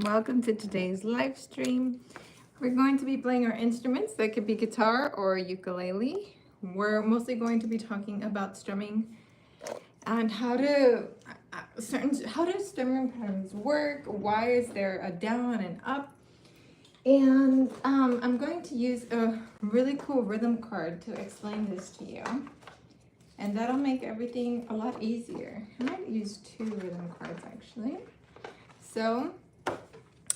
Welcome to today's live stream. We're going to be playing our instruments. That could be guitar or ukulele. We're mostly going to be talking about strumming and how do strumming patterns work, why is there a down and up, and I'm going to use a really cool rhythm card to explain this to you, and that'll make everything a lot easier. I might use 2 rhythm cards actually. So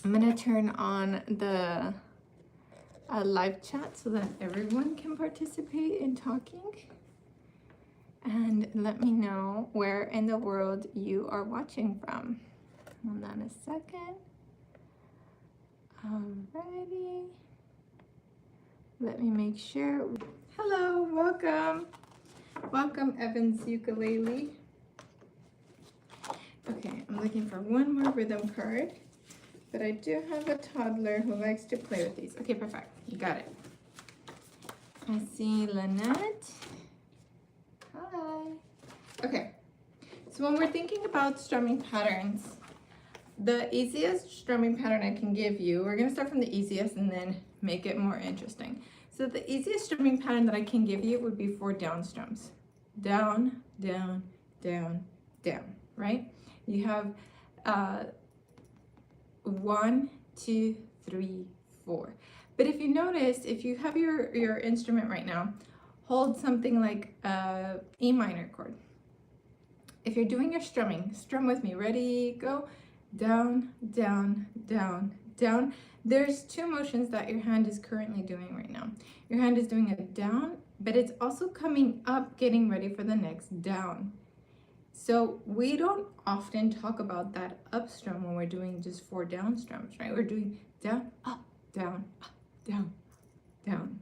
I'm gonna turn on the live chat so that everyone can participate in talking. And let me know where in the world you are watching from. Hold on a second. Alrighty. Let me make sure. Hello, welcome. Welcome, Evans Ukulele. Okay, I'm looking for one more rhythm card. But I do have a toddler who likes to play with these. Okay, perfect. You got it. I see Lynette. Hi. Okay. So when we're thinking about strumming patterns, the easiest strumming pattern I can give you, we're going to start from the easiest and then make it more interesting. So the easiest strumming pattern that I can give you would be 4 down strums. Down, down, down, down, right? You have 1, 2, 3, 4. But if you notice, if you have your instrument right now, hold something like a E minor chord. If you're doing your strumming, strum with me. Ready, go. Down, down, down, down. There's 2 motions that your hand is currently doing right now. Your hand is doing a down, but it's also coming up, getting ready for the next down. So we don't often talk about that up strum when we're doing just 4 down strums, right? We're doing down, up, down, down, down.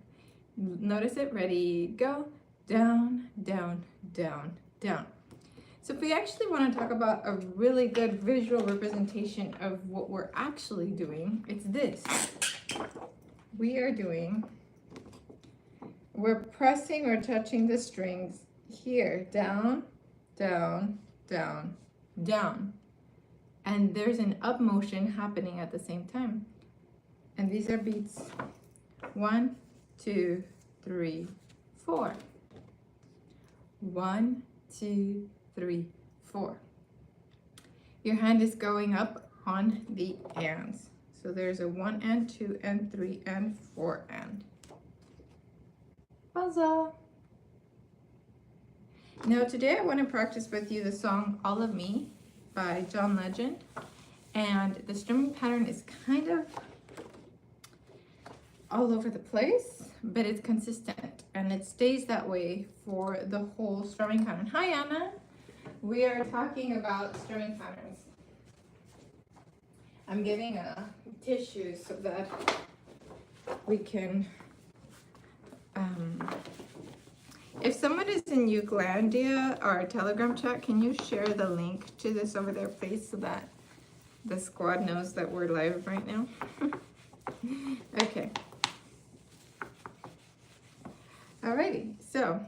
Notice it, ready, go. Down, down, down, down. So if we actually want to talk about a really good visual representation of what we're actually doing, it's this. We're pressing or touching the strings here, down, down, down, down. And there's an up motion happening at the same time. And these are beats 1, 2, 3, 4. 1, 2, 3, 4. Your hand is going up on the ands. So there's a 1 and 2 and 3 and 4 and. Buzzer. Now today I want to practice with you the song All of Me by John Legend, and the strumming pattern is kind of all over the place, but it's consistent and it stays that way for the whole strumming pattern. Hi Anna, we are talking about strumming patterns. I'm getting a tissue so that we can if someone is in Ukelandia, our Telegram chat, can you share the link to this over there, please, so that the squad knows that we're live right now? Okay. Alrighty, so.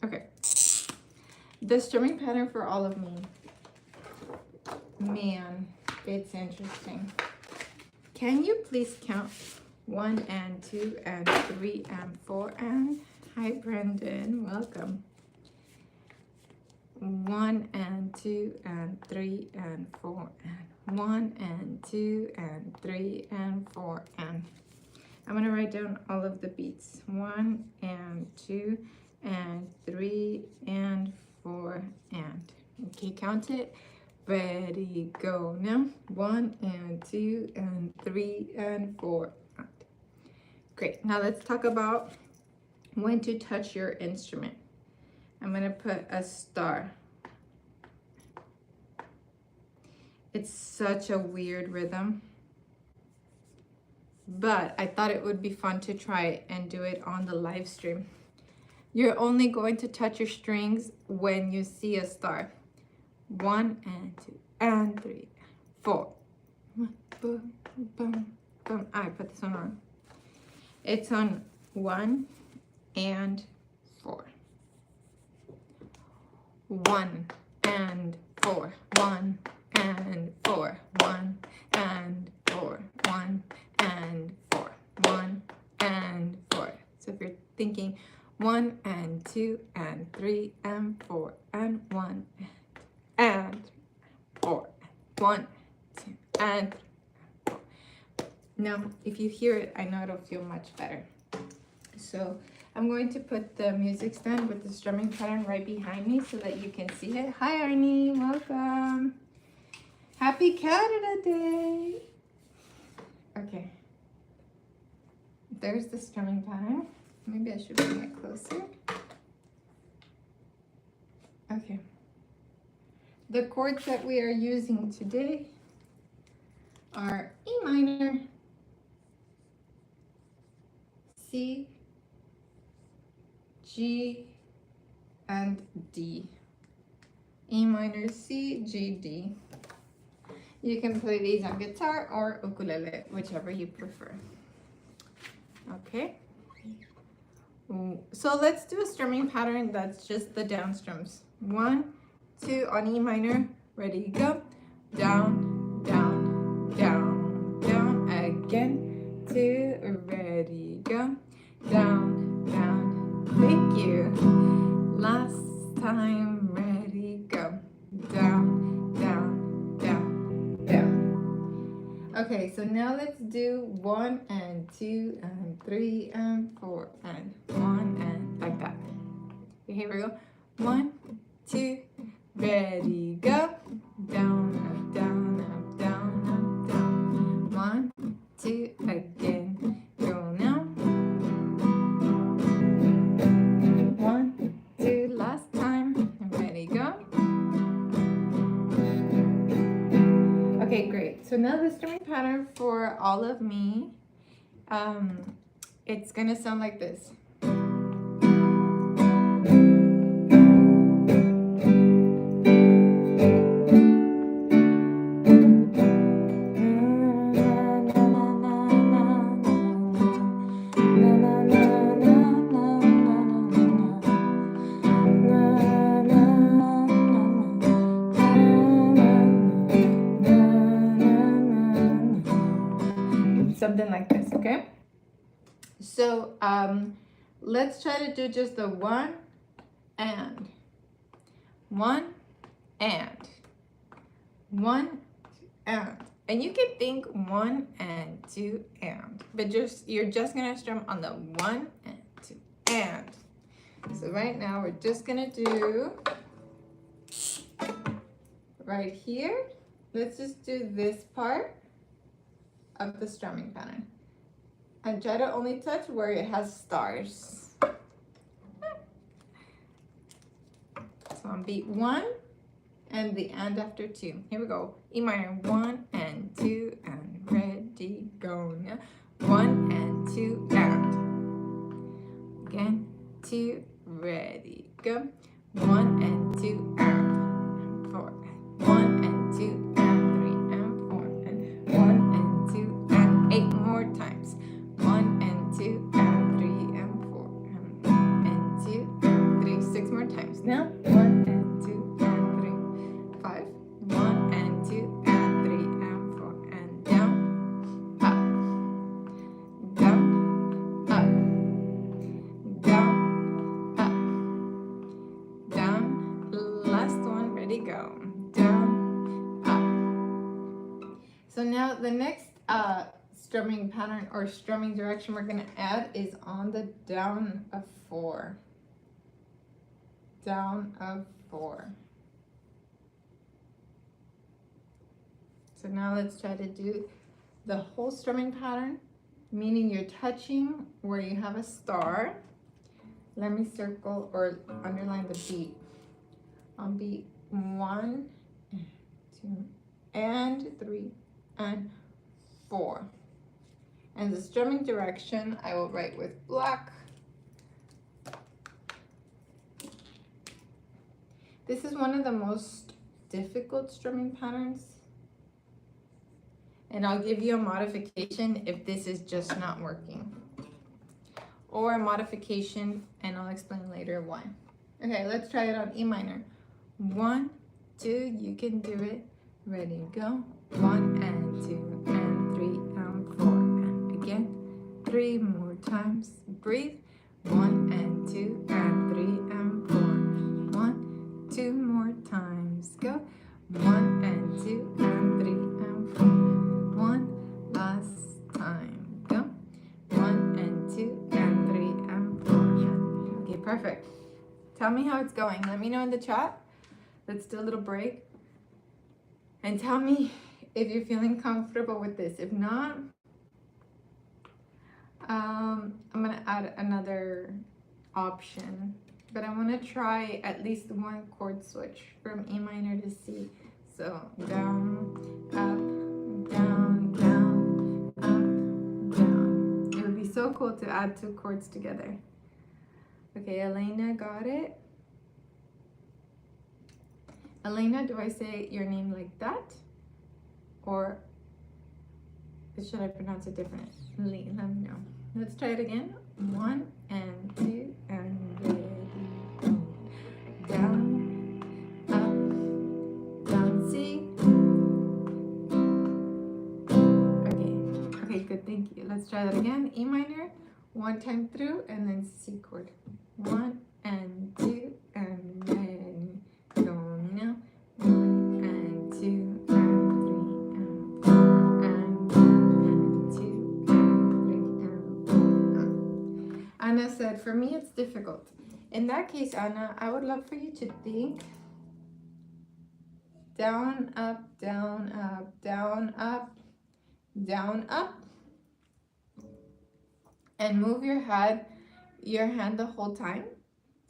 Okay. The strumming pattern for All of Me. Man, it's interesting. Can you please count 1 and 2 and 3 and 4 and? Hi Brendan, welcome. 1 and 2 and 3 and 4 and 1 and 2 and 3 and 4 and. I'm gonna write down all of the beats. 1 and 2 and 3 and 4 and. Okay, count it. Ready, go now. 1 and 2 and 3 and 4. Great. Now let's talk about when to touch your instrument. I'm going to put a star. It's such a weird rhythm, but I thought it would be fun to try it and do it on the live stream. You're only going to touch your strings when you see a star. 1 and 2 and 3, 4. Boom, boom, boom. I put this one wrong. It's on 1 and 4. 1 and 4, 1 and 4, 1 and 4, 1 and 4, 1 and 4. So if you're thinking 1 and 2 and 3 and 4 and 1 and 4, 1, 2 and 3. Now, if you hear it, I know it'll feel much better. So I'm going to put the music stand with the strumming pattern right behind me so that you can see it. Hi, Arnie. Welcome. Happy Canada Day. Okay. There's the strumming pattern. Maybe I should bring it closer. Okay. The chords that we are using today are E minor, C, G, and D. E minor, C, G, D. You can play these on guitar or ukulele, whichever you prefer. Okay. So let's do a strumming pattern that's just the down strums. 1, 2 on E minor. Ready, go. Down, down, down, down. Again. 2, ready, go. Down, down. Thank you. Last time, ready, go. Down, down, down, down. Okay, so now let's do 1 and 2 and 3 and 4 and 1 and like that. Okay, here we go. 1, 2, ready, go. Down, up, down, up, down, up, down. 1, 2, again. Go now. 1, 2, last time. Ready, go. Okay, great. So now the strumming pattern for all of me, it's gonna sound like this. Something like this, okay? So let's try to do just the 1 and 1 and 1 and you can think 1 and 2 and, but you're just gonna strum on the 1 and 2 and. So right now we're just gonna do right here. Let's just do this part of the strumming pattern and try to only touch where it has stars. So on beat 1 and the and after 2. Here we go. E minor, 1 and 2 and ready, go now. 1 and 2 and. Again, 2, ready, go. 1 and 2 and 4. 1 and 2 and 3 and 4 and 1 and 2 and 8 more times. 1 and 2 and 3 and 4 and 2 and 3, 6 more times. Now 1 and 2 and 3, 5. 1 and 2 and 3 and 4 and down, up, down, up, down, up, down. Last one, ready, go. Down, up. So now the next strumming pattern or strumming direction we're going to add is on the down of 4. Down of 4. So now let's try to do the whole strumming pattern, meaning you're touching where you have a star. Let me circle or underline the beat. On beat 1, 2, and 3, and 4. And the strumming direction I will write with black. This is one of the most difficult strumming patterns. And I'll give you a modification if this is just not working. Or a modification, and I'll explain later why. Okay, let's try it on E minor. 1, 2, you can do it. Ready, go. 1 and 2 and 3 and 4 and again. 3 more times. Breathe. 1 and 2 and 3 and 4. 1, 2 more times. Go. 1 and 2 and 3 and 4. 1 last time. Go. 1 and 2 and 3 and 4. Okay, perfect. Tell me how it's going. Let me know in the chat. Let's do a little break. And tell me if you're feeling comfortable with this. If not, I'm going to add another option. But I want to try at least one chord switch from E minor to C. So down, up, down, down, up, down. It would be so cool to add 2 chords together. Okay, Elena got it. Elena, do I say your name like that? Or should I pronounce it different? Let me know. Let's try it again. 1 and 2 and ready, go. Down, up, down, C. Okay, good, thank you. Let's try that again. E minor, 1 time through, and then C chord. 1 and 2 and ready, go now. 1 and 2 and 3 and 4 and 1 and 2 and 3 and 4. Anna said, for me it's difficult. In that case, Anna, I would love for you to think down, up, down, up, down, up, down, up, and move your hand the whole time.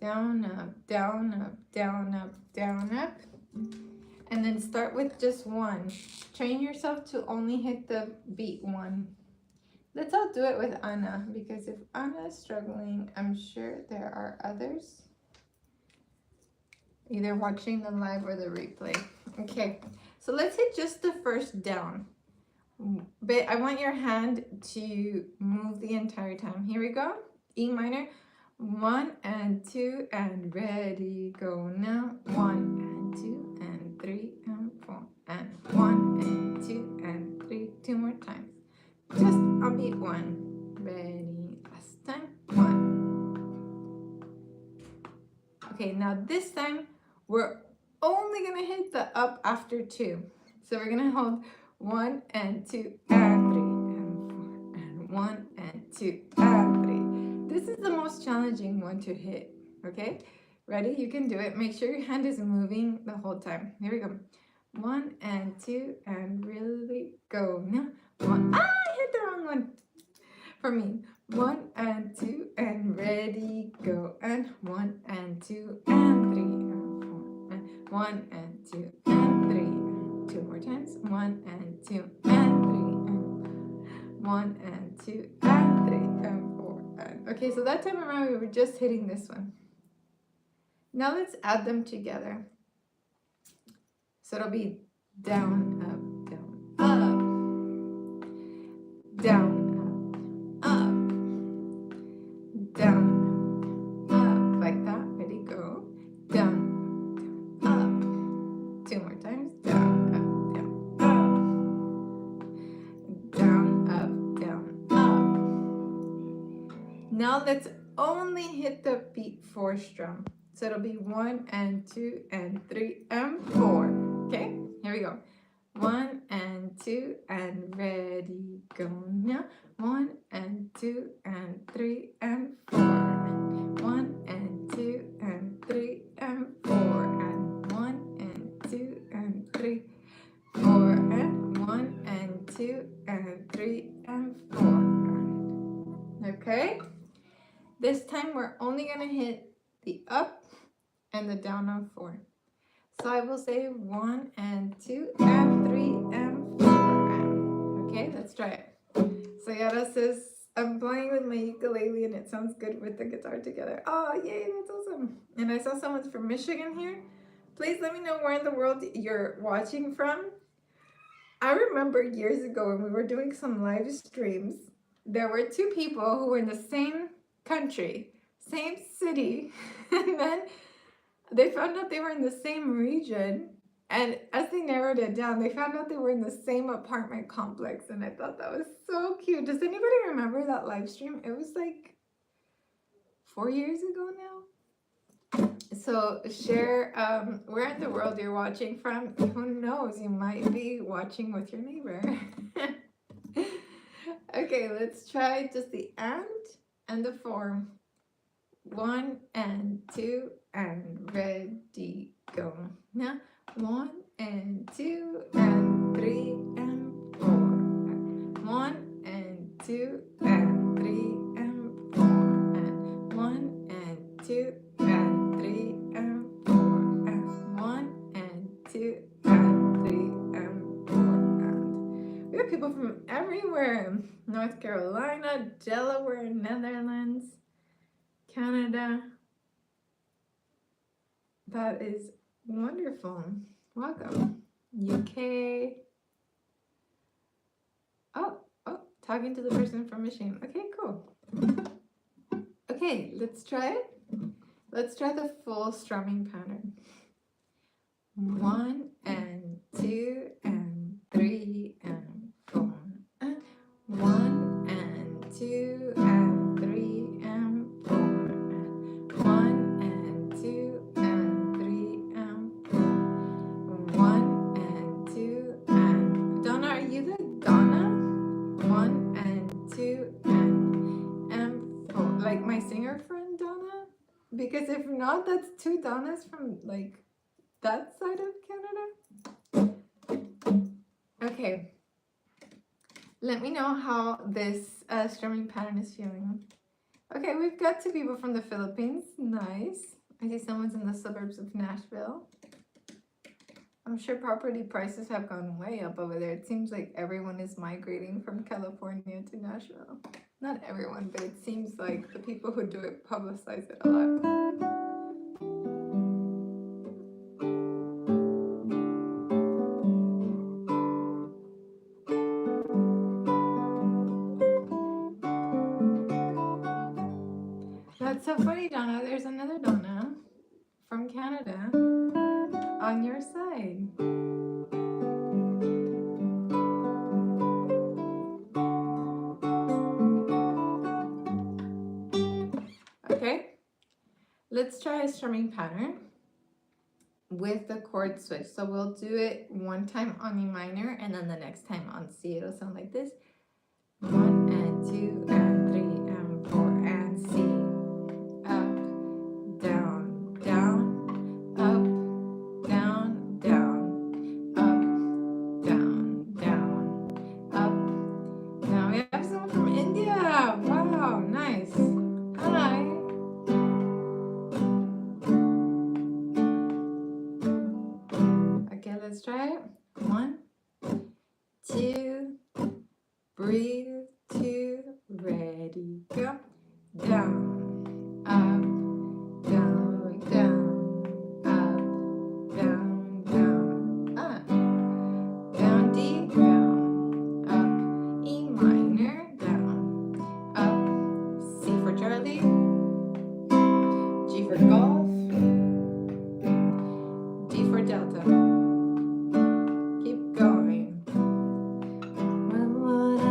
Down, up, down, up, down, up, down, up. And then start with just 1. Train yourself to only hit the beat 1. Let's all do it with Anna, because if Anna is struggling, I'm sure there are others either watching the live or the replay. Okay, so let's hit just the first down. But I want your hand to move the entire time. Here we go. E minor. 1 and 2 and ready, go now. 1 and 2 and 3 and 4 and 1 and 2 and 3. 2 more times. Just on beat 1. Ready, last time. 1. Okay, now this time we're only gonna hit the up after 2. So we're gonna hold 1 and 2 and 3 and 4 and 1 and 2 and 3. This is the most challenging one to hit, okay? Ready? You can do it. Make sure your hand is moving the whole time. Here we go. 1 and 2 and really go. Now, 1. I hit the wrong one. For me. 1 and 2 and ready, go. And 1 and 2 and 3 and 4 and 1 and 2 and 3. 2 more times. 1 and 2 and 3 and 1 and 2 and 3 and 4. Okay, so that time around we were just hitting this one. Now let's add them together. So it'll be down, up, down, up, down, up, down, up, like that. Ready, go. Down, up. 2 more times. Down, up, down, up, down, up. Now let's only hit the beat 4 strum. So it'll be 1 and 2 and 3 and 4. Okay, here we go. 1 and 2 and ready, go now. 1 and 2 and 3 and 4. 1 and 2 and 3 and 4. And 1 and 2 and 3, 4. And 1 and 2 and 3 and 4. Okay, this time we're only going to hit the up and the down on 4. So I will say 1 and 2 and 3 and 4. Okay, let's try it. So Yara says, I'm playing with my ukulele and it sounds good with the guitar together. Oh, yay, that's awesome. And I saw someone's from Michigan here. Please let me know where in the world you're watching from. I remember years ago when we were doing some live streams, there were 2 people who were in the same country, same city, and then they found out they were in the same region, And as they narrowed it down, they found out they were in the same apartment complex, and I thought that was so cute. Does anybody remember that live stream? It was like 4 years ago now. So share where in the world you're watching from. Who knows? You might be watching with your neighbor. Okay, let's try just the and the form. 1 and 2 and ready, go. Now 1 and 2 and 3 and 4. 1 and 2 and 3 and 4. And 1 and 2 and 3 and 4. And 1 and 2 and 3 and 4. And we have people from everywhere. North Carolina, Delaware, Netherlands, Canada. That is wonderful. Welcome. UK. Oh, talking to the person from Michigan. Okay, cool. Okay, let's try it. Let's try the full strumming pattern. 1 and 2 and 3 and 4. 1 and 2 and 3 and 4. 1 and 2 and 3 and 4. 1 and 2 and Donna, are you the Donna? 1 and 2 and 4. Like my singer friend Donna? Because if not, that's 2 Donnas from like that side of Canada. Okay. Let me know how this strumming pattern is feeling. Okay, we've got 2 people from the Philippines. Nice. I see someone's in the suburbs of Nashville. I'm sure property prices have gone way up over there. It seems like everyone is migrating from California to Nashville. Not everyone, but it seems like the people who do it publicize it a lot. That's so funny, Donna. There's another Donna from Canada on your side. Okay, let's try a strumming pattern with the chord switch. So we'll do it one time on E minor and then the next time on C. It'll sound like this. 1 and 2 and 3 and 4 and C. Up, down, down, up, down, down, up, down, down, up. Now we have someone from India. Wow, nice. Hi. Okay, let's try it. 1, 2, breathe, 2, ready, go. Down, up, down, down, up, down, down, up, down, D, down, up, E minor, down, up, C for Charlie, G for golf, D for Delta. Keep going. What would I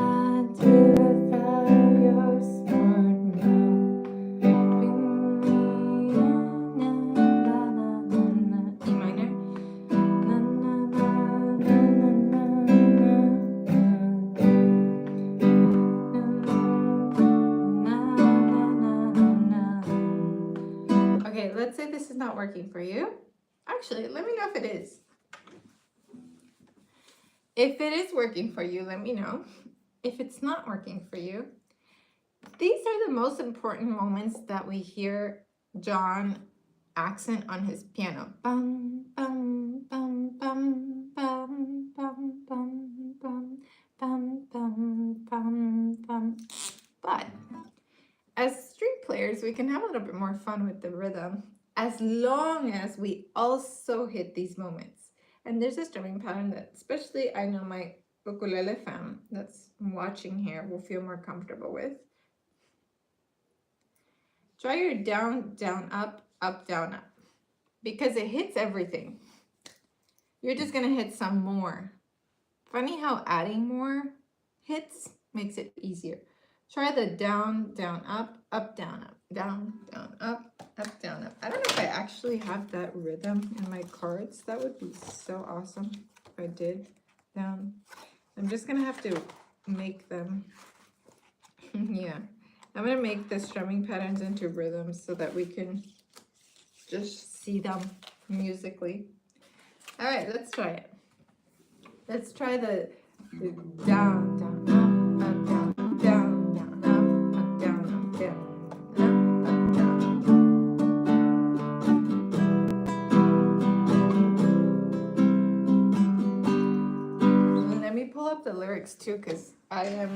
do without your smart mouth? E minor. Okay, let's say this is not working for you. Actually, let me know if it is. If it is working for you, let me know. If it's not working for you, these are the most important moments that we hear John accent on his piano. Bum, bum, bum, bum, bum, bum, bum, bum, bum, bum, bum, bum. But as string players, we can have a little bit more fun with the rhythm as long as we also hit these moments. And there's a strumming pattern that especially I know my ukulele fan that's watching here will feel more comfortable with. Try your down, down, up, down, up. Because it hits everything. you're just gonna hit some more. Funny how adding more hits makes it easier. Try the down, down, up, down, up, down, down, up, down, up. I don't know if I actually have that rhythm in my cards. That would be so awesome if I did. Down. I'm just gonna have to make them. Yeah. I'm gonna make the strumming patterns into rhythms so that we can just see them musically. All right, let's try it. Let's try the down, down, up, down, up, down, down, up, down, up, down, up, down. Let me pull up the lyrics too, because I am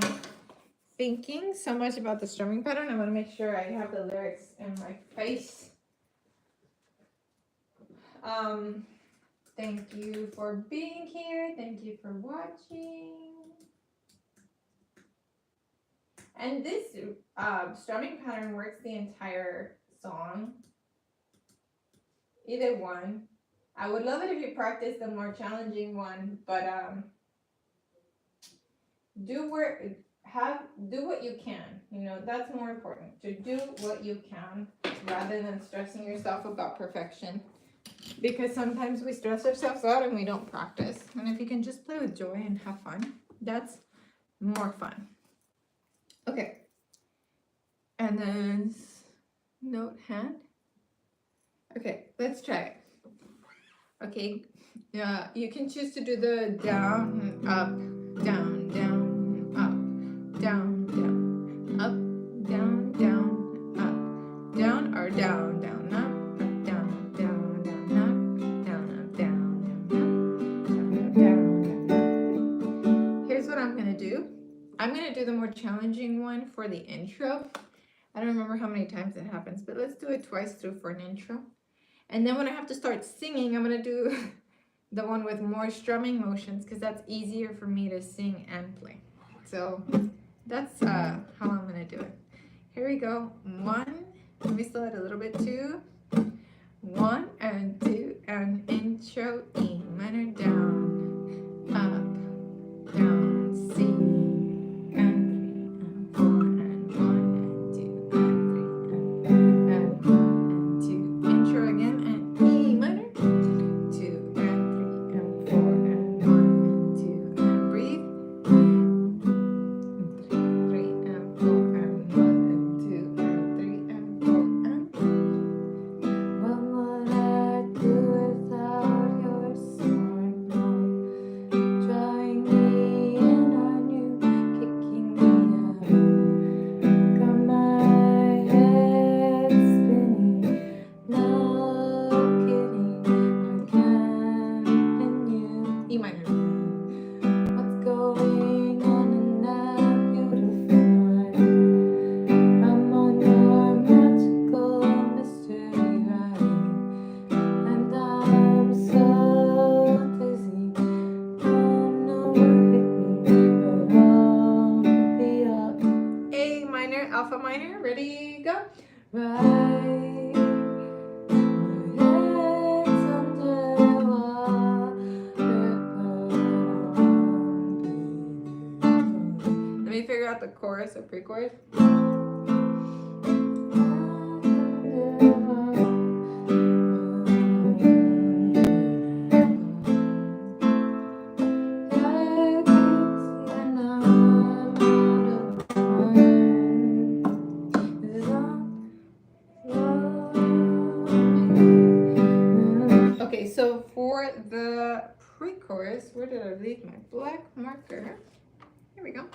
thinking so much about the strumming pattern. I want to make sure I have the lyrics in my face. Thank you for being here. Thank you for watching. And this strumming pattern works the entire song. Either one. I would love it if you practice the more challenging one, but do what you can. You know, that's more important. To do what you can rather than stressing yourself about perfection. Because sometimes we stress ourselves out and we don't practice. And if you can just play with joy and have fun, that's more fun. Okay. And then note hand. Okay, let's try it. Okay, yeah, you can choose to do the down, up, down, down, up, down, down, up, down, down, up, down, or down, down, up, down, down, down, up, down, up, down, down, down, down. Here's what I'm gonna do. I'm gonna do the more challenging one for the intro. I don't remember how many times it happens, but let's do it twice through for an intro. And then when I have to start singing, I'm gonna do the one with more strumming motions because that's easier for me to sing and play. So that's how I'm gonna do it. Here we go. 1, let me slow it a little bit. 2, 1 and 2 and intro. E minor down, up, down, C. Alpha minor, ready, go. Right. Let me figure out the chorus or pre-chorus. Okay, so for the pre-chorus, where did I leave my black marker? Here we go.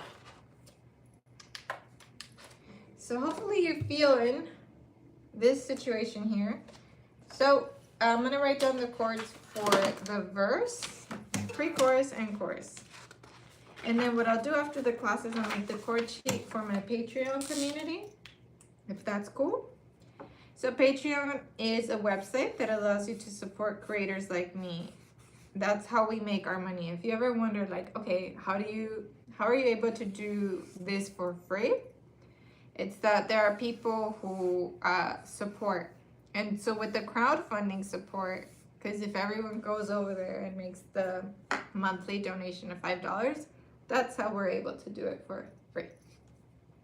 So hopefully you're feeling this situation here. So I'm gonna write down the chords for the verse, pre-chorus, and chorus. And then what I'll do after the class is I'll make the chord sheet for my Patreon community, if that's cool. So Patreon is a website that allows you to support creators like me. That's how we make our money. If you ever wondered, like, okay, how are you able to do this for free? It's that there are people who support. And so with the crowdfunding support, because if everyone goes over there and makes the monthly donation of $5, that's how we're able to do it for free.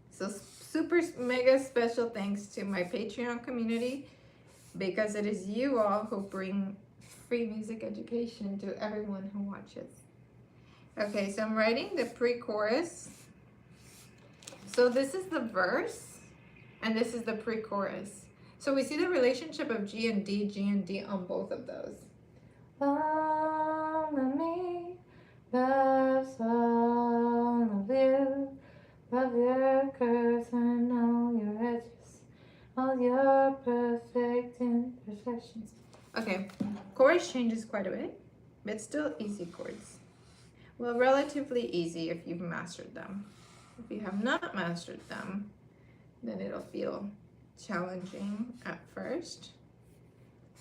So super mega special thanks to my Patreon community, because it is you all who bring free music education to everyone who watches. Okay, so I'm writing the pre-chorus. So this is the verse, and this is the pre-chorus. So we see the relationship of G and D on both of those. All of me loves all of you, love your curves and all your edges, all your perfect imperfections. Okay, chorus changes quite a bit, but still easy chords. Well, relatively easy if you've mastered them. If you have not mastered them, then it'll feel challenging at first.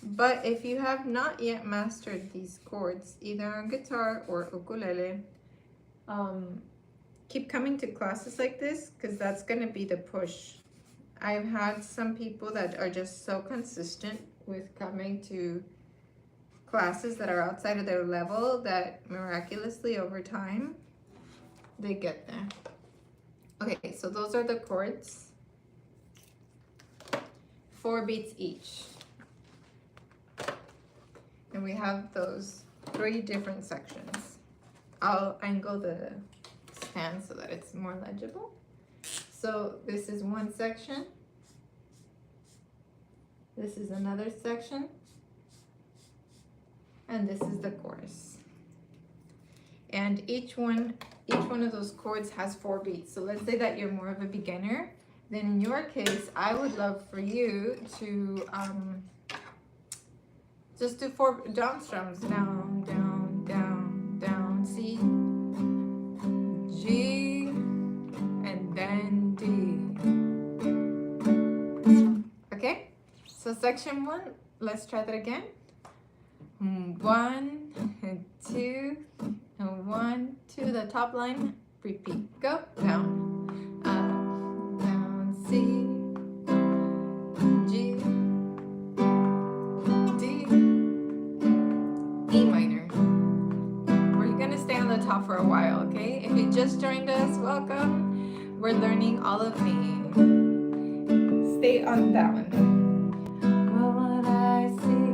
But if you have not yet mastered these chords, either on guitar or ukulele, keep coming to classes like this, because that's going to be the push. I've had some people that are just so consistent with coming to classes that are outside of their level that miraculously over time, they get there. Okay, so those are the chords. 4 beats each. And we have those 3 different sections. I'll angle the stand so that it's more legible. So this is one section. This is another section. And this is the chorus. And each one of those chords has 4 beats. So let's say that you're more of a beginner. Then in your case, I would love for you to just do 4 down strums. Down, down, down, down, C, G, and then D. Okay? So section 1, let's try that again. 1, 2, 1, 2, the top line, repeat, go, down, up, down, C, G, D, E minor. We're gonna stay on the top for a while, okay? If you just joined us, welcome. We're learning all of me. Stay on that one. What I see.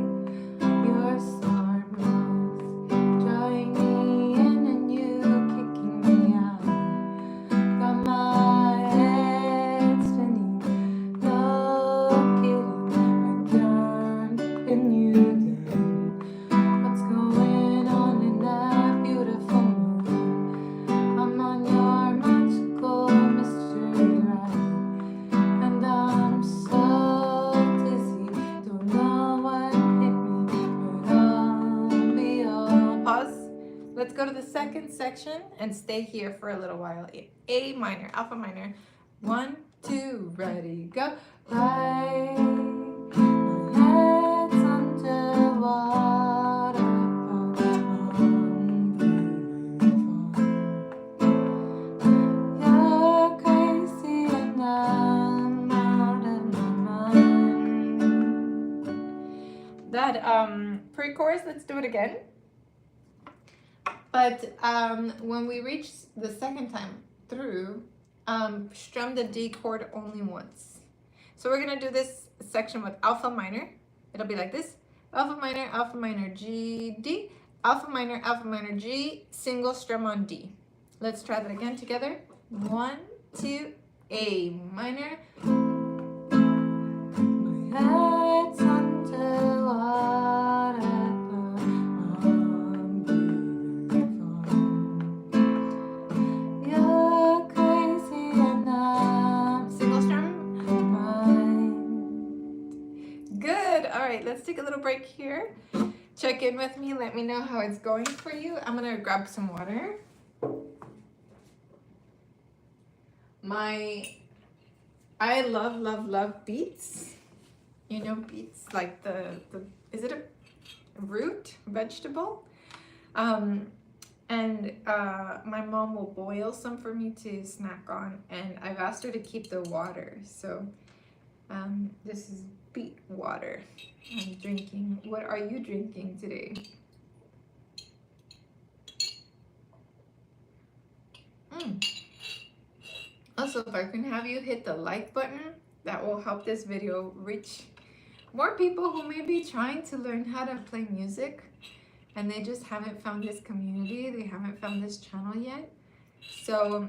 Let's go to the second section and stay here for a little while. A minor, alpha minor. 1, 2, ready, go. Right, my head's underwater, you're crazy and I'm out of my mind. That pre-chorus, let's do it again. But when we reach the second time through, strum the D chord only once. So we're gonna do this section with alpha minor. It'll be like this: alpha minor, G, D, alpha minor, G, single strum on D. Let's try that again together. 1, 2, A minor. My head's underwater. Let's take a little break here. Check in with me. Let me know how it's going for you. I'm gonna grab some water. I love beets. You know beets, like is it a root vegetable? And my mom will boil some for me to snack on, and I've asked her to keep the water. So this is beet water. I'm drinking. What are you drinking today? Also, if I can have you hit the like button, that will help this video reach more people who may be trying to learn how to play music and they just haven't found this community, they haven't found this channel yet. So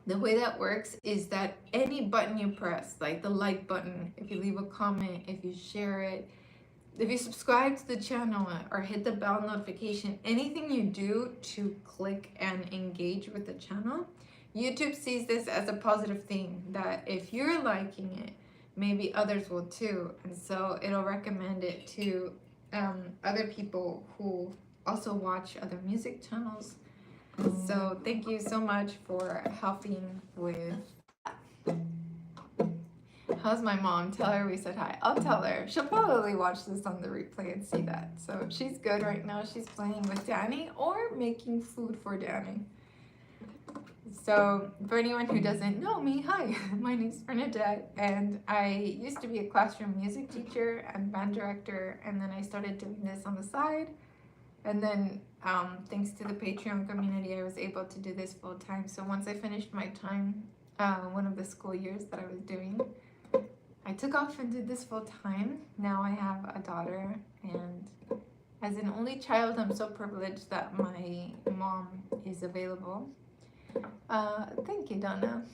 the way that works is that any button you press, like the like button, if you leave a comment, if you share it, if you subscribe to the channel or hit the bell notification, anything you do to click and engage with the channel, YouTube sees this as a positive thing, that if you're liking it, maybe others will too. And so it'll recommend it to other people who also watch other music channels. So thank you so much for helping with that. How's my mom? Tell her we said hi. I'll tell her. She'll probably watch this on the replay and see that. So she's good right now. She's playing with Danny or making food for Danny. So for anyone who doesn't know me, hi, my name's Bernadette, and I used to be a classroom music teacher and band director, and then I started doing this on the side. And then thanks to the Patreon community, I was able to do this full time. So once I finished my time, one of the school years that I was doing, I took off and did this full time. Now I have a daughter, and as an only child, I'm so privileged that my mom is available. Thank you, Donna.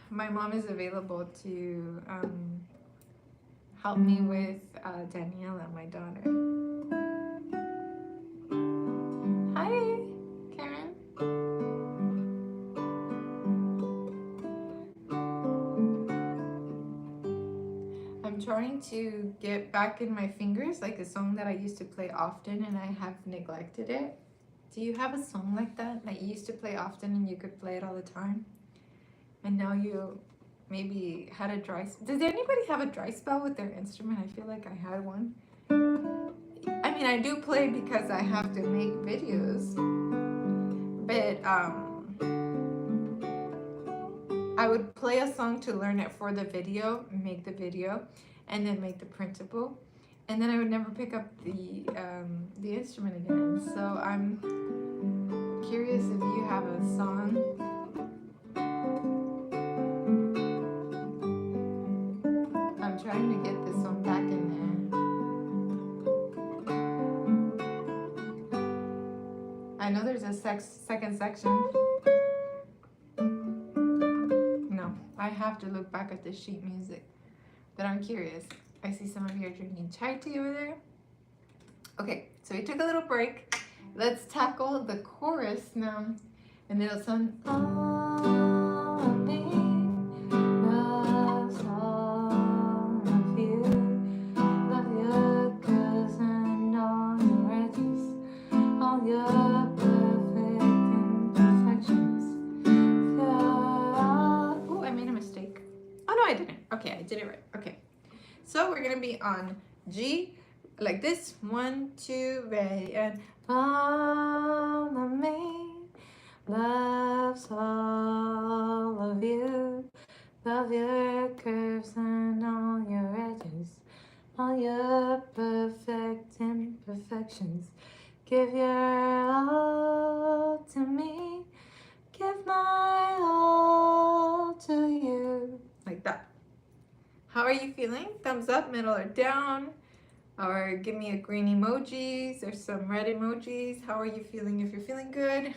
My mom is available to help me with Daniela, my daughter. Hi, Karen. I'm trying to get back in my fingers, like a song that I used to play often and I have neglected it. Do you have a song like that you used to play often and you could play it all the time? And now you maybe had a dry... Does anybody have a dry spell with their instrument? I feel like I had one. I mean, I do play because I have to make videos. But I would play a song to learn it for the video, make the video, and then make the printable. And then I would never pick up the instrument again. So I'm curious if you have a song. I'm trying to get this one back in there. I know there's a second section. No, I have to look back at the sheet music. But I'm curious. I see some of you are drinking chai tea over there. Okay, so we took a little break. Let's tackle the chorus now. And it'll sound... All of me loves all of you. Love your curves and all your edges. All your perfect imperfections. Oh, I made a mistake. Oh, no, I didn't. Okay, I did it right. Okay. So we're gonna be on G, like this. 1, 2, ready, and all of me loves all of you. Love your curves and all your edges, all your perfect imperfections. Give your all to me, give my all to you. Like that. How are you feeling? Thumbs up, middle, or down? Or give me a green emojis or some red emojis. How are you feeling? If you're feeling good,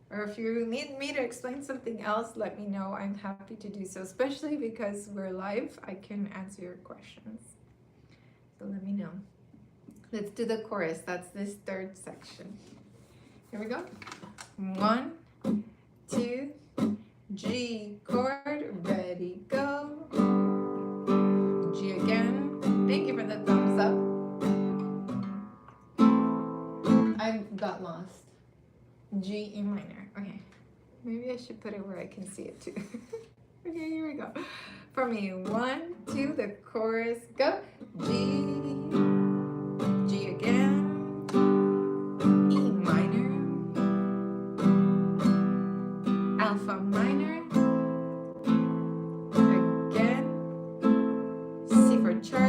or if you need me to explain something else, let me know. I'm happy to do so, especially because we're live. I can answer your questions. So let me know. Let's do the chorus. That's this third section. Here we go. 1, 2, G chord, ready, go. G again. Thank you for the thumbs up. I got lost. G, E minor. Okay. Maybe I should put it where I can see it too. Okay, here we go. For me, 1, 2, the chorus, go. G, G again. E minor. Alpha minor. Again. C for church.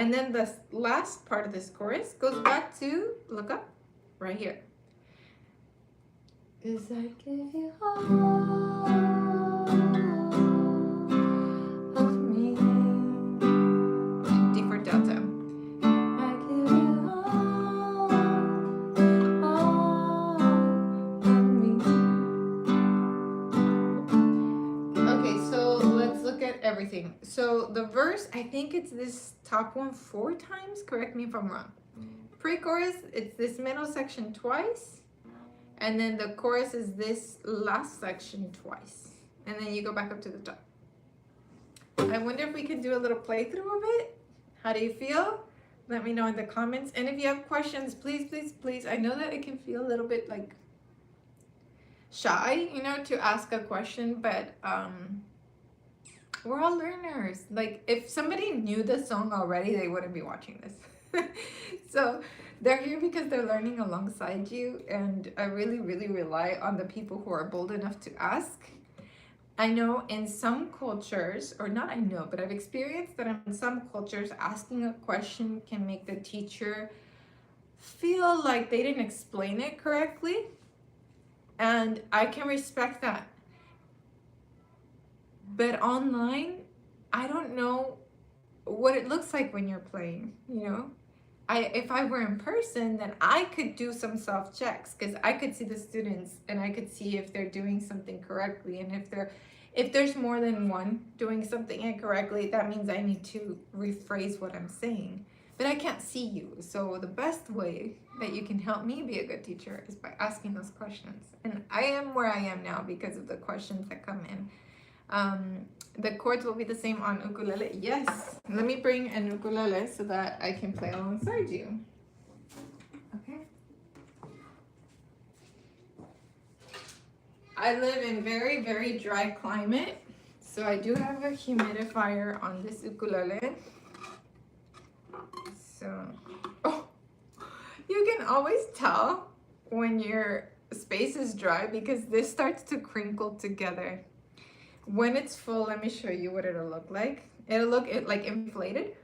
And then the last part of this chorus goes back to, look up, right here. Is I give you all of me. D for delta. I give you all of me. Okay, so let's look at everything. So the verse, I think it's this top one 4 times. Correct me if I'm wrong. Pre-chorus, it's this middle section twice. And then the chorus is this last section twice. And then you go back up to the top. I wonder if we can do a little playthrough of it. How do you feel? Let me know in the comments. And if you have questions, please, please, please. I know that it can feel a little bit like shy, you know, to ask a question, but we're all learners. Like, if somebody knew the song already, they wouldn't be watching this. So they're here because they're learning alongside you, and I really, really rely on the people who are bold enough to ask. I know in some cultures, or not I know, but I've experienced that in some cultures, asking a question can make the teacher feel like they didn't explain it correctly. And I can respect that. But online, I don't know what it looks like when you're playing, you know? If I were in person, then I could do some self-checks, because I could see the students and I could see if they're doing something correctly. And if there's more than one doing something incorrectly, that means I need to rephrase what I'm saying. But I can't see you. So the best way that you can help me be a good teacher is by asking those questions. And I am where I am now because of the questions that come in. The chords will be the same on ukulele. Yes. Let me bring an ukulele so that I can play alongside you. Okay. I live in very, very dry climate. So I do have a humidifier on this ukulele. So, oh, you can always tell when your space is dry because this starts to crinkle together. When it's full, let me show you what it'll look like. It'll look like inflated.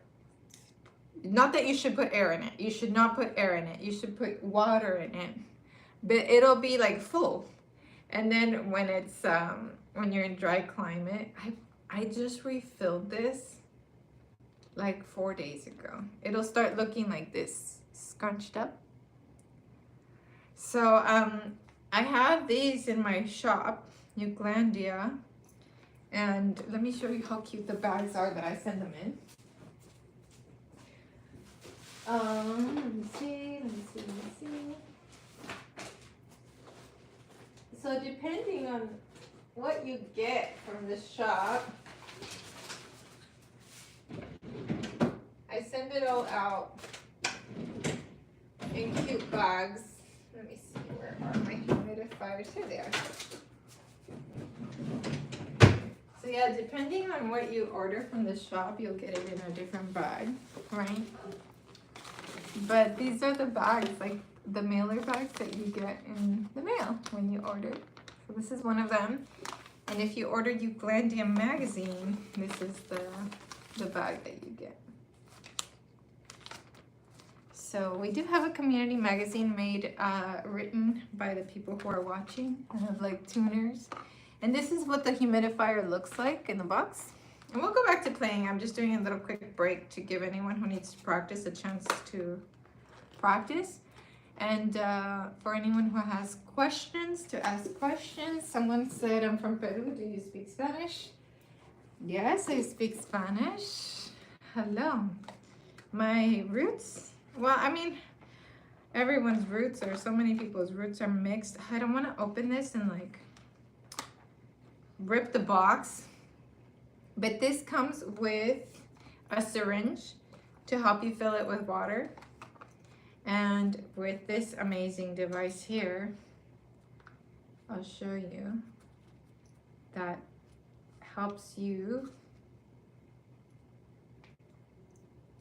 Not that you should put air in it. You should not put air in it. You should put water in it. But it'll be like full. And then when it's when you're in dry climate, I just refilled this like 4 days ago. It'll start looking like this, scrunched up. So I have these in my shop, Euclandia. And let me show you how cute the bags are that I send them in. Let me see. So depending on what you get from the shop, I send it all out in cute bags. Let me see, where are my humidifiers? Here they are. So yeah, depending on what you order from the shop, you'll get it in a different bag, right? But these are the bags, like the mailer bags that you get in the mail when you order. So this is one of them. And if you ordered Euclandia magazine, this is the bag that you get. So we do have a community magazine made, written by the people who are watching. I have like tuners. And this is what the humidifier looks like in the box. And we'll go back to playing. I'm just doing a little quick break to give anyone who needs to practice a chance to practice. And for anyone who has questions, to ask questions. Someone said, I'm from Peru. Do you speak Spanish? Yes, I speak Spanish. Hello. My roots? Well, I mean, everyone's roots, or so many people's roots are mixed. I don't want to open this and like rip the box, but this comes with a syringe to help you fill it with water, and with this amazing device here, I'll show you, that helps you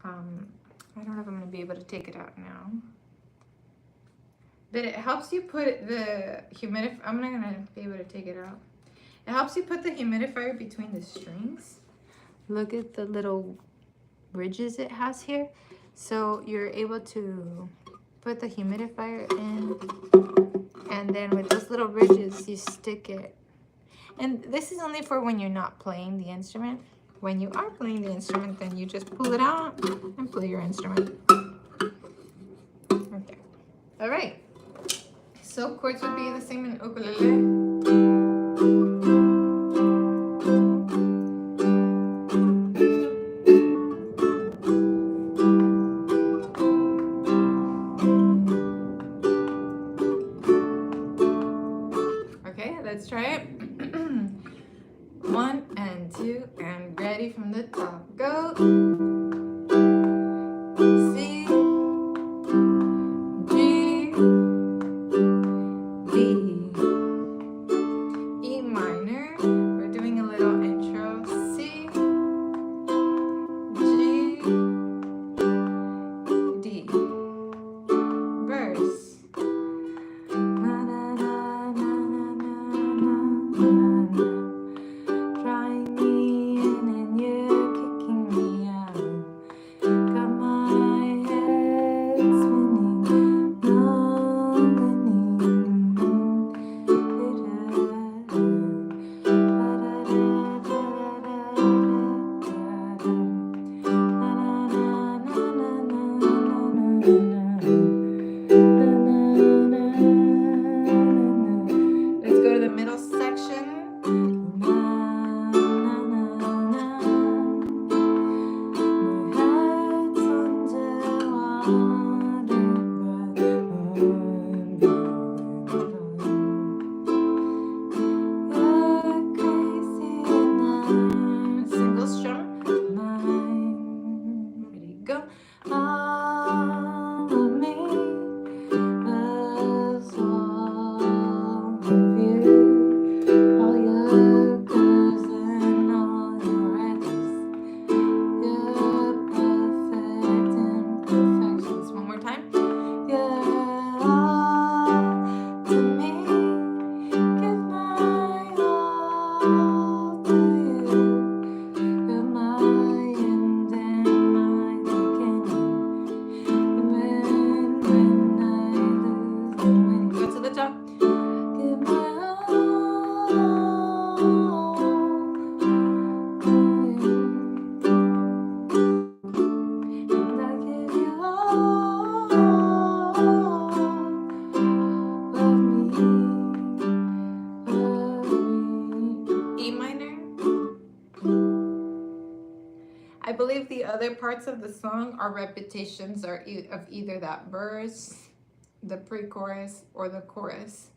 I don't know if I'm going to be able to take it out now, but it helps you put the humidifier. I'm not going to be able to take it out. It helps you put the humidifier between the strings. Look at the little ridges it has here. So you're able to put the humidifier in, and then with those little ridges, you stick it. And this is only for when you're not playing the instrument. When you are playing the instrument, then you just pull it out and play your instrument. Okay. All right. So chords would be the same in ukulele. Okay, let's try it. 1 and 2 and ready from the top. Go. C, G, D, E minor. We're doing a little intro. C, G, D. Verse. I believe the other parts of the song are repetitions of either that verse, the pre-chorus, or the chorus.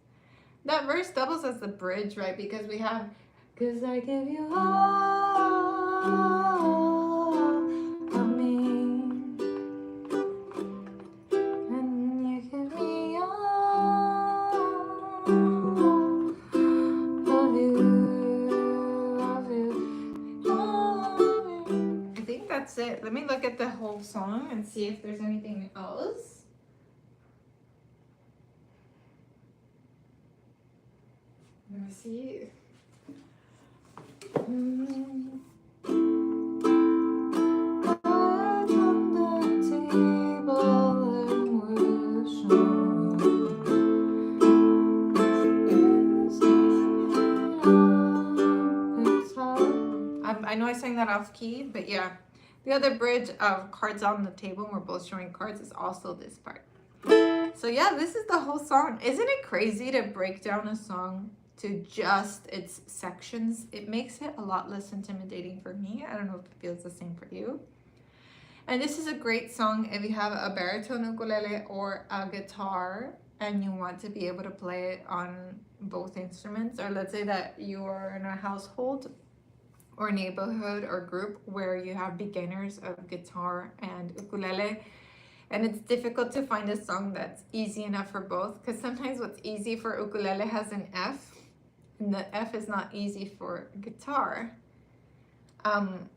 That verse doubles as the bridge, right? Because we have, 'cause I give you all of me, and you give me all of you. I think that's it. Let me look at the whole song and see if there's anything else. Let me see. I know I sang that off key, but yeah. The other bridge of Cards on the Table, we're both showing cards, is also this part. So yeah, this is the whole song. Isn't it crazy to break down a song to just its sections? It makes it a lot less intimidating for me. I don't know if it feels the same for you. And this is a great song if you have a baritone ukulele or a guitar and you want to be able to play it on both instruments. Or let's say that you are in a household or neighborhood or group where you have beginners of guitar and ukulele, and it's difficult to find a song that's easy enough for both, because sometimes what's easy for ukulele has an F, and the F is not easy for guitar. I'm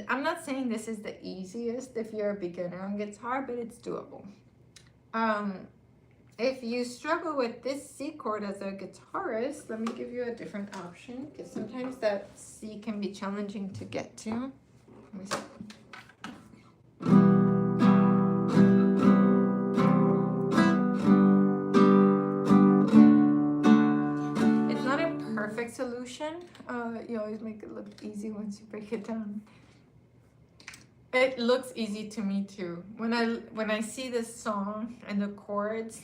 not saying this is the easiest if you're a beginner on guitar, but it's doable. If you struggle with this C chord as a guitarist, let me give you a different option, because sometimes that C can be challenging to get to. Let me see. perfect solution. You always make it look easy once you break it down. It looks easy to me too. When I see this song and the chords,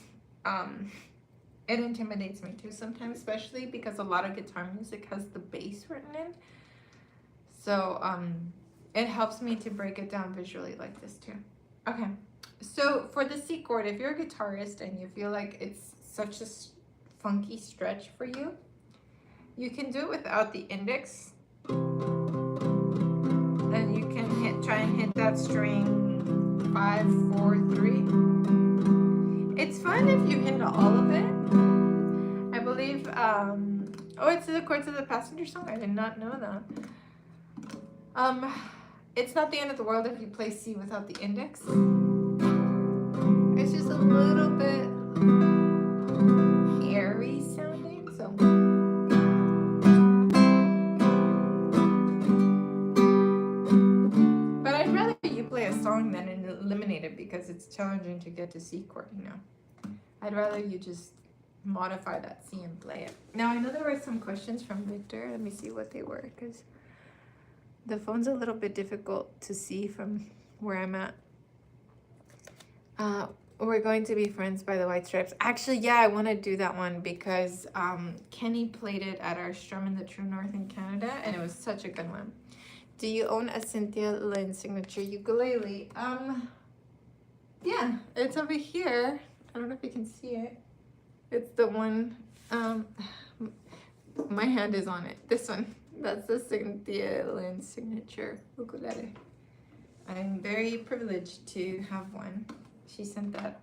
it intimidates me too sometimes, especially because a lot of guitar music has the bass written in. So it helps me to break it down visually like this too. Okay, so for the C chord, if you're a guitarist and you feel like it's such a funky stretch for you, you can do it without the index. Then you can try and hit that string 5, 4, 3. It's fun if you hit all of it. I believe, oh, it's the chords of the passenger song. I did not know that. It's not the end of the world if you play C without the index. It's just a little bit hairy sounding, so. But I'd rather you play a song than eliminate it because it's challenging to get to C chord, you know. I'd rather you just modify that C and play it. Now, I know there were some questions from Victor. Let me see what they were, because the phone's a little bit difficult to see from where I'm at. We're going to be friends by the White Stripes. Actually, yeah, I want to do that one because Kenny played it at our Strum in the True North in Canada, and it was such a good one. Do you own a Cynthia Lynn signature ukulele? Yeah, it's over here. I don't know if you can see it. It's the one, my hand is on it. This one. That's the Cynthia Lynn signature ukulele. I'm very privileged to have one. She sent that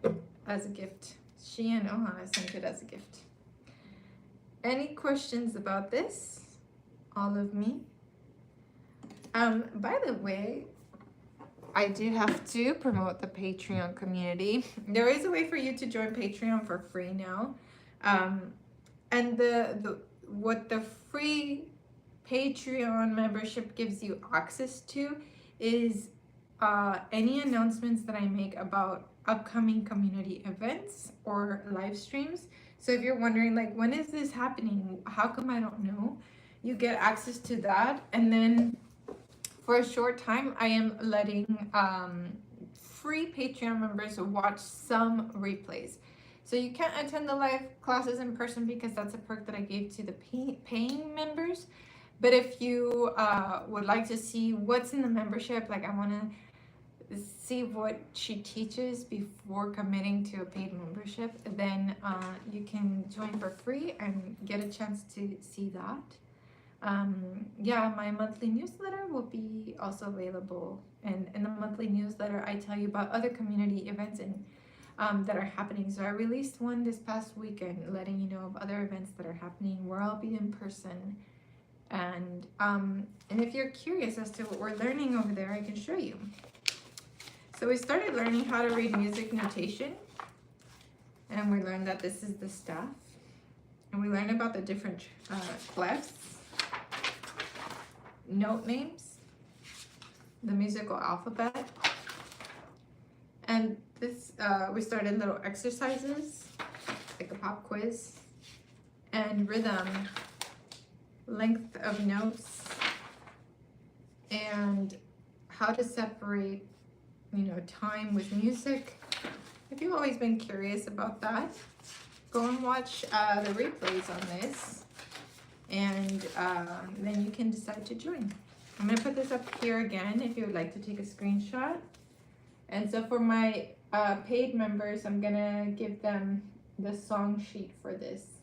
as a gift. She and Ohana sent it as a gift. Any questions about this? All of me? By the way, I do have to promote the Patreon community. There is a way for you to join Patreon for free now. And what the free Patreon membership gives you access to is any announcements that I make about upcoming community events or live streams. So if you're wondering, like, when is this happening? How come I don't know? You get access to that. And then for a short time, I am letting free Patreon members watch some replays. So you can't attend the live classes in person because that's a perk that I gave to the paying members. But if you would like to see what's in the membership, like I want to see what she teaches before committing to a paid membership, then you can join for free and get a chance to see that. Yeah, my monthly newsletter will be also available. And in the monthly newsletter, I tell you about other community events and that are happening. So I released one this past weekend letting you know of other events that are happening where I'll be in person. And if you're curious as to what we're learning over there, I can show you. So we started learning how to read music notation. And we learned that this is the staff. And we learned about the different clefs, note names, the musical alphabet. And this, we started little exercises, like a pop quiz, and rhythm, length of notes, and how to separate, time with music. If you've always been curious about that, go and watch the replays on this, and then you can decide to join. I'm going to put this up here again if you would like to take a screenshot. And so for my paid members, I'm going to give them the song sheet for this.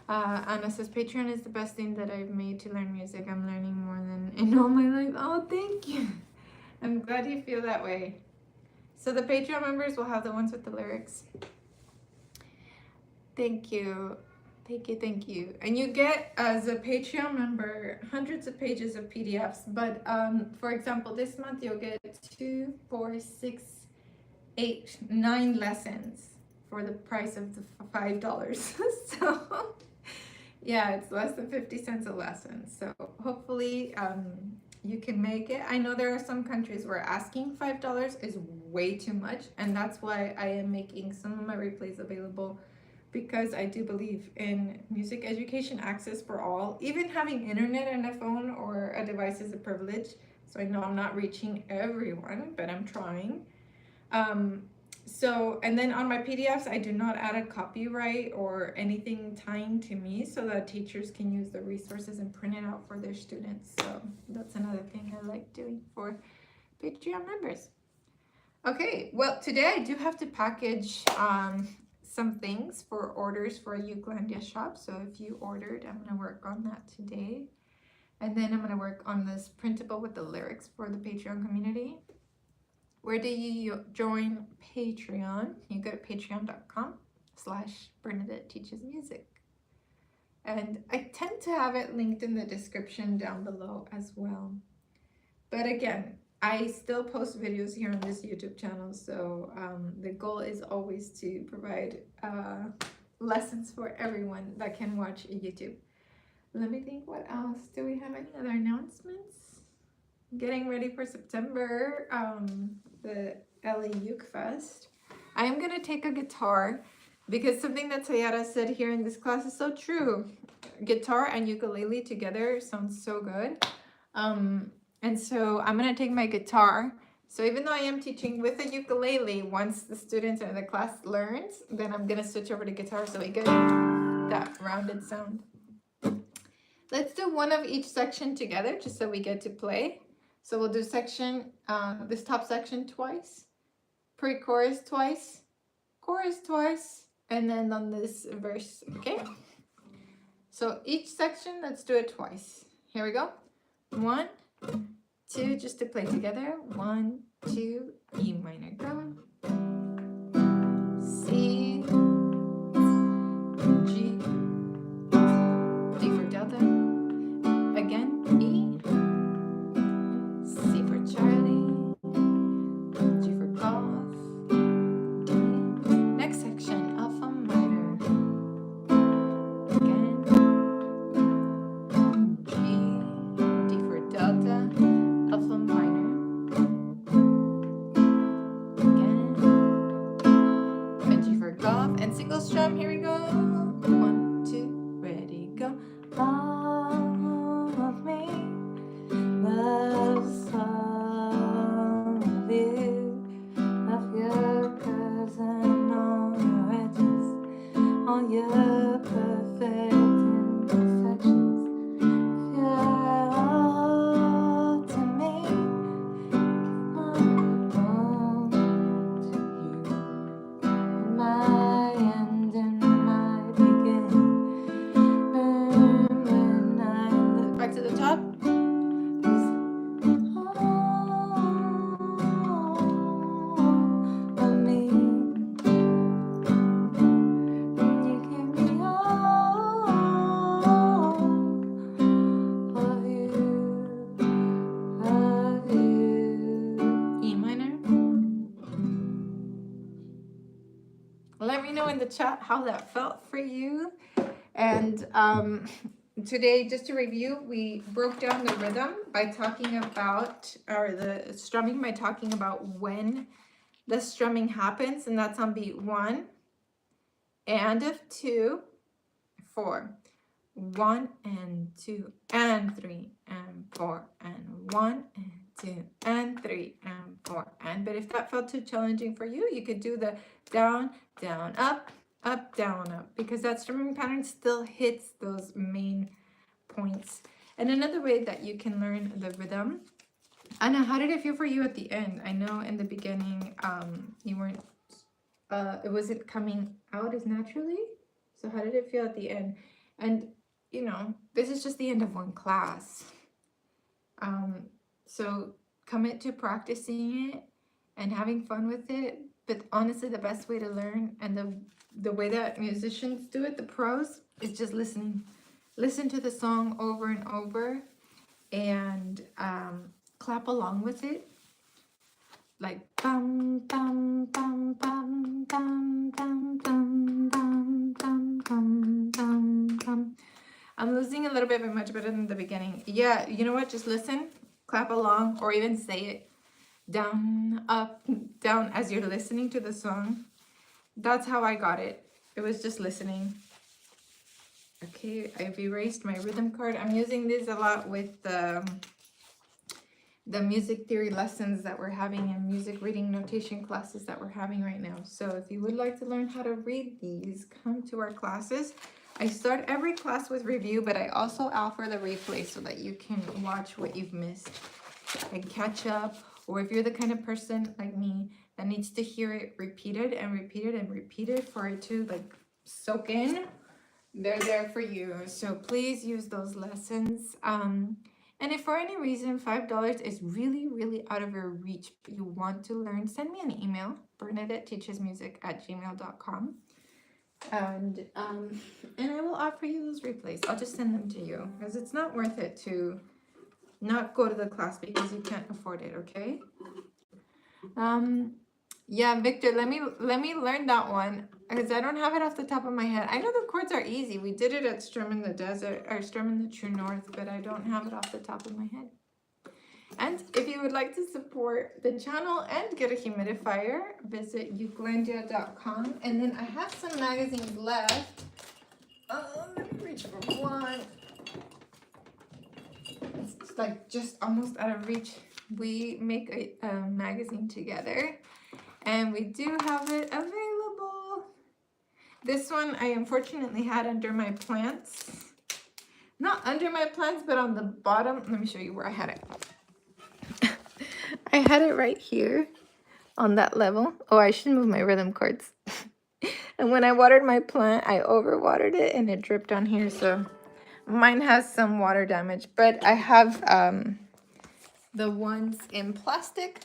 Anna says, Patreon is the best thing that I've made to learn music. I'm learning more than in all my life. Oh, thank you. I'm glad you feel that way. So the Patreon members will have the ones with the lyrics. Thank you. Thank you, thank you. And you get, as a Patreon member, hundreds of pages of PDFs. But for example, this month you'll get 2, 4, 6, 8, 9 lessons for the price of the $5. So yeah, it's less than 50 cents a lesson. So hopefully you can make it. I know there are some countries where asking $5 is way too much, and that's why I am making some of my replays available because I do believe in music education access for all. Even having internet and a phone or a device is a privilege. So I know I'm not reaching everyone, but I'm trying. Um, and then on my PDFs, I do not add a copyright or anything tying to me so that teachers can use the resources and print it out for their students. So that's another thing I like doing for Patreon members. Okay, well, today I do have to package some things for orders for a Ukelandia shop. So if you ordered, I'm going to work on that today. And then I'm going to work on this printable with the lyrics for the Patreon community. Where do you join Patreon? You go to patreon.com/Bernadette Teaches Music. And I tend to have it linked in the description down below as well. But again, I still post videos here on this YouTube channel, so the goal is always to provide lessons for everyone that can watch YouTube. Let me think, what else? Do we have any other announcements? Getting ready for September, the LA Uke Fest. I am going to take a guitar because something that Sayara said here in this class is so true. Guitar and ukulele together sounds so good. And so I'm going to take my guitar. So even though I am teaching with a ukulele, once the students or the class learns, then I'm going to switch over to guitar so we get that rounded sound. Let's do one of each section together just so we get to play. So we'll do section, this top section twice, pre-chorus twice, chorus twice, and then on this verse, okay? So each section, let's do it twice. Here we go. 1, 2, just to play together. 1, 2, E minor, go. C, G, D for Delta. Again, E, C for Charlie, G for golf, D. Next section, Alpha minor. Again, G, D for Delta, Alpha minor. Again, a G for golf, and single strum. Here we go. 1, 2, ready, go. All of me loves all of you, of your curves and all your edges, all your perfect imperfections. You're all to me, my all to you, my end and my beginning. When I look back to the top. Let me know in the chat how that felt for you. And today, just to review, we broke down the rhythm by talking about, or the strumming by talking about when the strumming happens, and that's on beat 1, and of 2, 4. 1 and 2 and 3 and 4 and 1 and 2 and 3 and 4 and. But if that felt too challenging for you, you could do the down, down, up, down, up, because that strumming pattern still hits those main points. And another way that you can learn the rhythm. Anna, how did it feel for you at the end? I know in the beginning you weren't, it wasn't coming out as naturally. So how did it feel at the end? And you know, this is just the end of one class. So commit to practicing it and having fun with it. But honestly, the best way to learn and the way that musicians do it, the pros, is just listening. Listen to the song over and over and clap along with it. Like bum bum bum bum bum bum bum bum bum bum bum bum. I'm losing a little bit, but much better than the beginning. Yeah, you know what? Just listen, clap along, or even say it down, up, down as you're listening to the song. That's how I got it. It was just listening. Okay, I've erased my rhythm card. I'm using this a lot with the music theory lessons that we're having and music reading notation classes that we're having right now. So if you would like to learn how to read these, come to our classes. I start every class with review, but I also offer the replay so that you can watch what you've missed and catch up. Or if you're the kind of person like me that needs to hear it repeated and repeated and repeated for it to like soak in, they're there for you. So please use those lessons. And if for any reason $5 is really, really out of your reach, but you want to learn, send me an email, bernadetteteachesmusic@gmail.com. And I will offer you those replays. I'll just send them to you because it's not worth it to not go to the class because you can't afford it, okay? Yeah, Victor, let me learn that one because I don't have it off the top of my head. I know the chords are easy. We did it at Strumming the Desert or Strumming the True North, but I don't have it off the top of my head. And if you would like to support the channel and get a humidifier, visit ukelandia.com. And then I have some magazines left. Let me reach for one. It's like just almost out of reach. We make a magazine together. And we do have it available. This one I unfortunately had under my plants. Not under my plants, but on the bottom. Let me show you where I had it. I had it right here on that level. Oh, I should move my rhythm chords. And when I watered my plant, I overwatered it and it dripped on here. So mine has some water damage, but I have the ones in plastic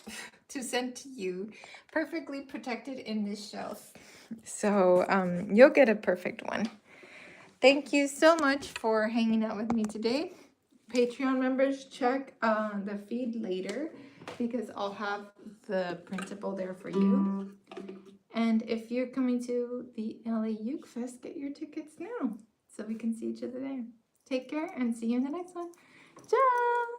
to send to you, perfectly protected in this shelf. So you'll get a perfect one. Thank you so much for hanging out with me today. Patreon members, check the feed later because I'll have the printable there for you. And if you're coming to the LA Uke Fest, get your tickets now so we can see each other there. Take care and see you in the next one. Ciao!